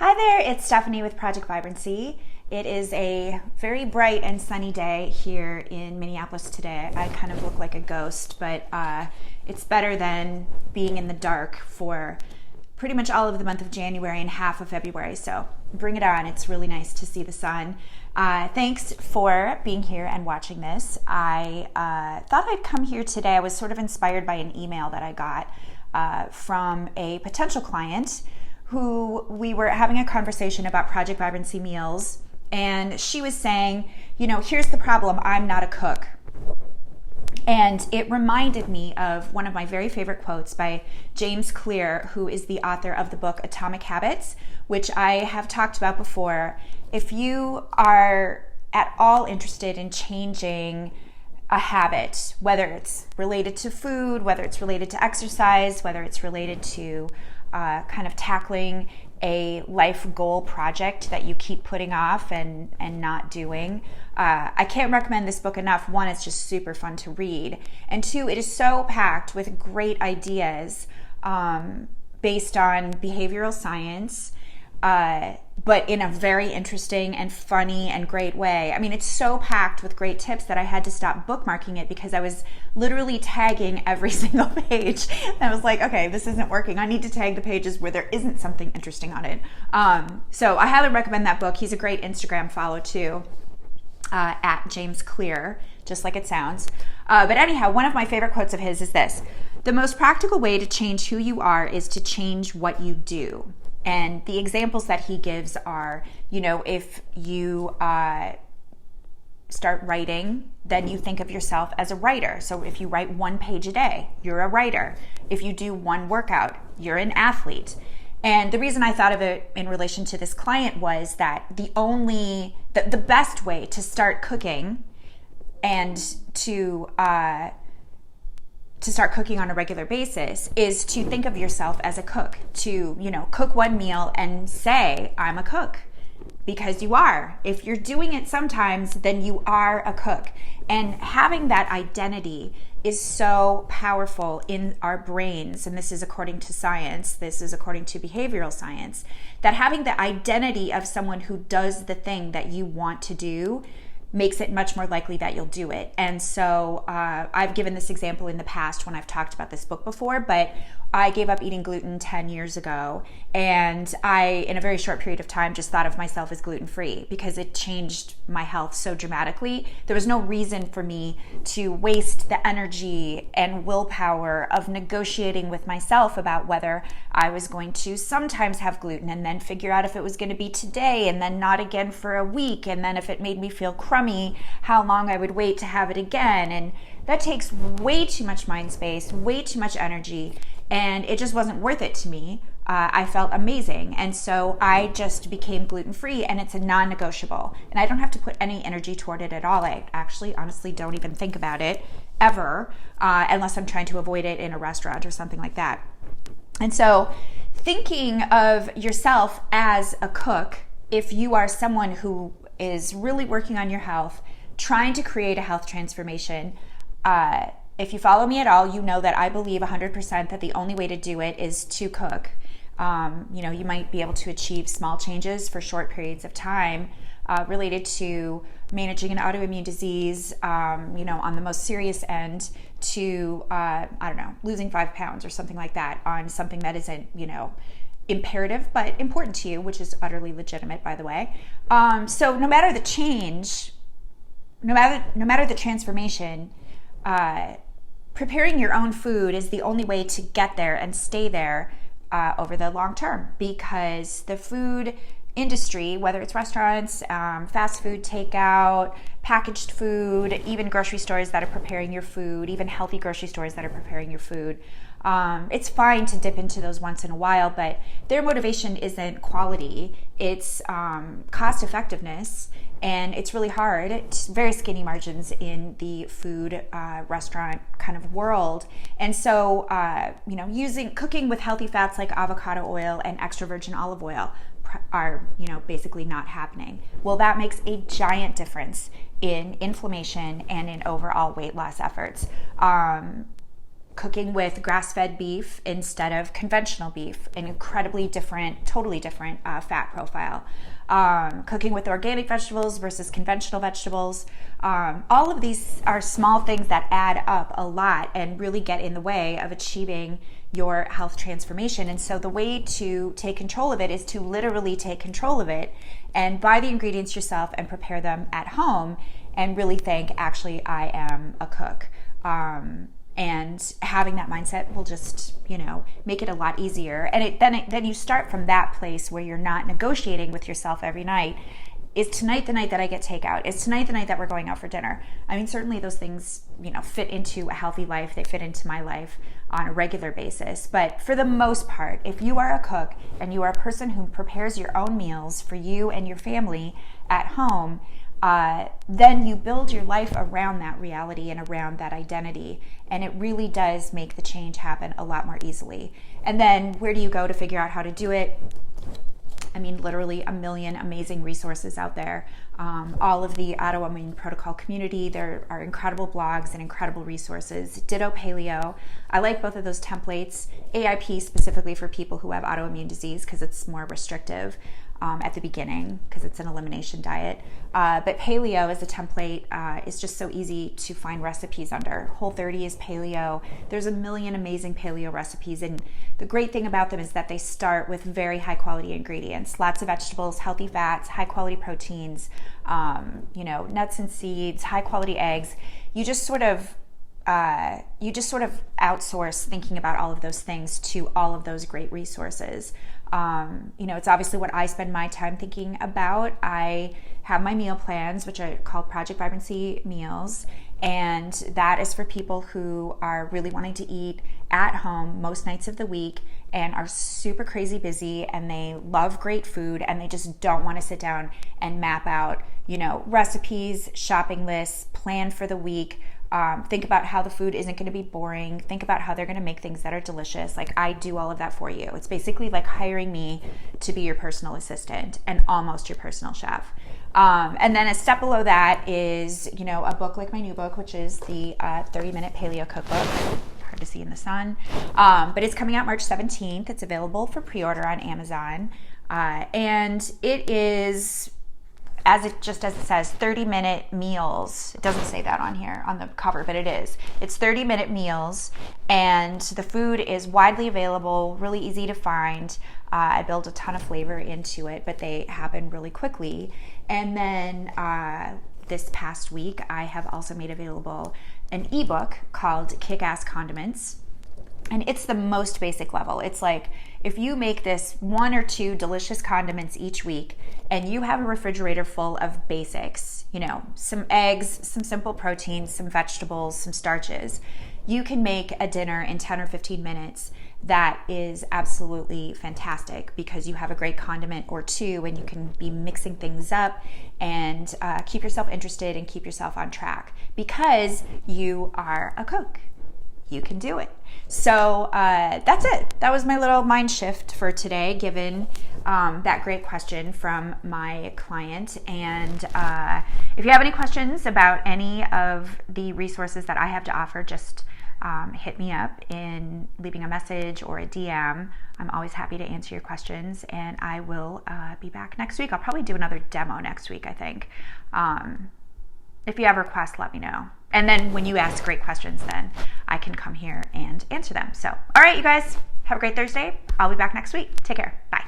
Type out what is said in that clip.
Hi there, it's Stephanie with Project Vibrancy. It is a very bright and sunny day here in Minneapolis today. I kind of look like a ghost, but it's better than being in the dark for pretty much all of the month of January and half of February. So bring it on. It's really nice to see the sun. Thanks for being here and watching this. I thought I'd come here today. I was sort of inspired by an email that I got from a potential client who we were having a conversation about Project Vibrancy meals, and she was saying, here's the problem, I'm not a cook. And it reminded me of one of my very favorite quotes by James Clear, who is the author of the book Atomic Habits, which I have talked about before. If you are at all interested in changing a habit, whether it's related to food, whether it's related to exercise, whether it's related to kind of tackling a life goal project that you keep putting off and not doing. I can't recommend this book enough. One, it's just super fun to read. And two, it is so packed with great ideas based on behavioral science, but in a very interesting and funny and great way. I mean, it's so packed with great tips that I had to stop bookmarking it because I was literally tagging every single page. And I was like, okay, this isn't working. I need to tag the pages where there isn't something interesting on it. So I highly recommend that book. He's a great Instagram follow too, at James Clear, just like it sounds. But anyhow, one of my favorite quotes of his is this: "The most practical way to change who you are is to change what you do." And the examples that he gives are, if you start writing, then you think of yourself as a writer. So if you write 1 page a day, you're a writer. If you do 1 workout, you're an athlete. And the reason I thought of it in relation to this client was that the best way to start cooking and to start cooking on a regular basis is to think of yourself as a cook, to, cook 1 meal and say, I'm a cook, because you are. If you're doing it sometimes, then you are a cook. And having that identity is so powerful in our brains, and this is according to science, this is according to behavioral science, that having the identity of someone who does the thing that you want to do makes it much more likely that you'll do it. And so I've given this example in the past when I've talked about this book before, but I gave up eating gluten 10 years ago, and I, in a very short period of time, just thought of myself as gluten-free because it changed my health so dramatically. There was no reason for me to waste the energy and willpower of negotiating with myself about whether I was going to sometimes have gluten and then figure out if it was going to be today and then not again for a week, and then if it made me feel crummy, how long I would wait to have it again. And that takes way too much mind space, way too much energy, and it just wasn't worth it to me. I felt amazing, and so I just became gluten-free, and it's a non-negotiable, and I don't have to put any energy toward it at all. I actually honestly don't even think about it ever, unless I'm trying to avoid it in a restaurant or something like that. And so thinking of yourself as a cook, if you are someone who is really working on your health, trying to create a health transformation, if you follow me at all, you know that I believe 100% that the only way to do it is to cook. You might be able to achieve small changes for short periods of time related to managing an autoimmune disease, on the most serious end, to, losing 5 pounds or something like that on something that isn't, imperative but important to you, which is utterly legitimate, by the way. So no matter the change, no matter the transformation, preparing your own food is the only way to get there and stay there over the long term, because the food industry, whether it's restaurants, fast food takeout, packaged food, even grocery stores that are preparing your food, even healthy grocery stores that are preparing your food, it's fine to dip into those once in a while, but their motivation isn't quality, it's cost effectiveness. And it's really hard. It's very skinny margins in the food restaurant kind of world. And so, cooking with healthy fats like avocado oil and extra virgin olive oil are, basically not happening. Well, that makes a giant difference in inflammation and in overall weight loss efforts. cooking with grass-fed beef instead of conventional beef, an incredibly different, totally different fat profile. Cooking with organic vegetables versus conventional vegetables. All of these are small things that add up a lot and really get in the way of achieving your health transformation. And so the way to take control of it is to literally take control of it and buy the ingredients yourself and prepare them at home and really think, actually, I am a cook. And having that mindset will just, make it a lot easier. And then you start from that place where you're not negotiating with yourself every night. Is tonight the night that I get takeout? Is tonight the night that we're going out for dinner? I mean, certainly those things, fit into a healthy life. They fit into my life on a regular basis. But for the most part, if you are a cook and you are a person who prepares your own meals for you and your family at home, then you build your life around that reality and around that identity. And it really does make the change happen a lot more easily. And then where do you go to figure out how to do it? I mean, literally a million amazing resources out there. All of the Autoimmune Protocol community, there are incredible blogs and incredible resources. Ditto Paleo. I like both of those templates. AIP specifically for people who have autoimmune disease because it's more restrictive at the beginning because it's an elimination diet. But Paleo as a template is just so easy to find recipes under. Whole30 is Paleo. There's a million amazing Paleo recipes, and the great thing about them is that they start with very high quality ingredients, lots of vegetables, healthy fats, high quality proteins, nuts and seeds, high quality eggs. You just sort of outsource thinking about all of those things to all of those great resources. It's obviously what I spend my time thinking about. I have my meal plans, which are called Project Vibrancy meals, and that is for people who are really wanting to eat at home most nights of the week and are super crazy busy and they love great food and they just don't want to sit down and map out, recipes, shopping lists, plan for the week. Think about how the food isn't going to be boring. Think about how they're going to make things that are delicious. Like, I do all of that for you. It's basically like hiring me to be your personal assistant and almost your personal chef. And then a step below that is, a book like my new book, which is the 30-Minute Paleo Cookbook. Hard to see in the sun. But it's coming out March 17th. It's available for pre-order on Amazon. And it is, as it says, 30-minute meals. It doesn't say that on here on the cover, but it is. It's 30-minute meals, and the food is widely available, really easy to find. I build a ton of flavor into it, but they happen really quickly. And then this past week, I have also made available an ebook called Kick-Ass Condiments. And it's the most basic level. It's like, if you make this 1 or 2 delicious condiments each week and you have a refrigerator full of basics, some eggs, some simple proteins, some vegetables, some starches, you can make a dinner in 10 or 15 minutes that is absolutely fantastic because you have a great condiment or 2 and you can be mixing things up and keep yourself interested and keep yourself on track because you are a cook. You can do it. So that's it. That was my little mind shift for today, given that great question from my client. And if you have any questions about any of the resources that I have to offer, just hit me up in leaving a message or a DM. I'm always happy to answer your questions, and I will be back next week. I'll probably do another demo next week, I think. If you have requests, let me know. And then when you ask great questions, then I can come here and answer them. So, all right, you guys, have a great Thursday. I'll be back next week. Take care. Bye.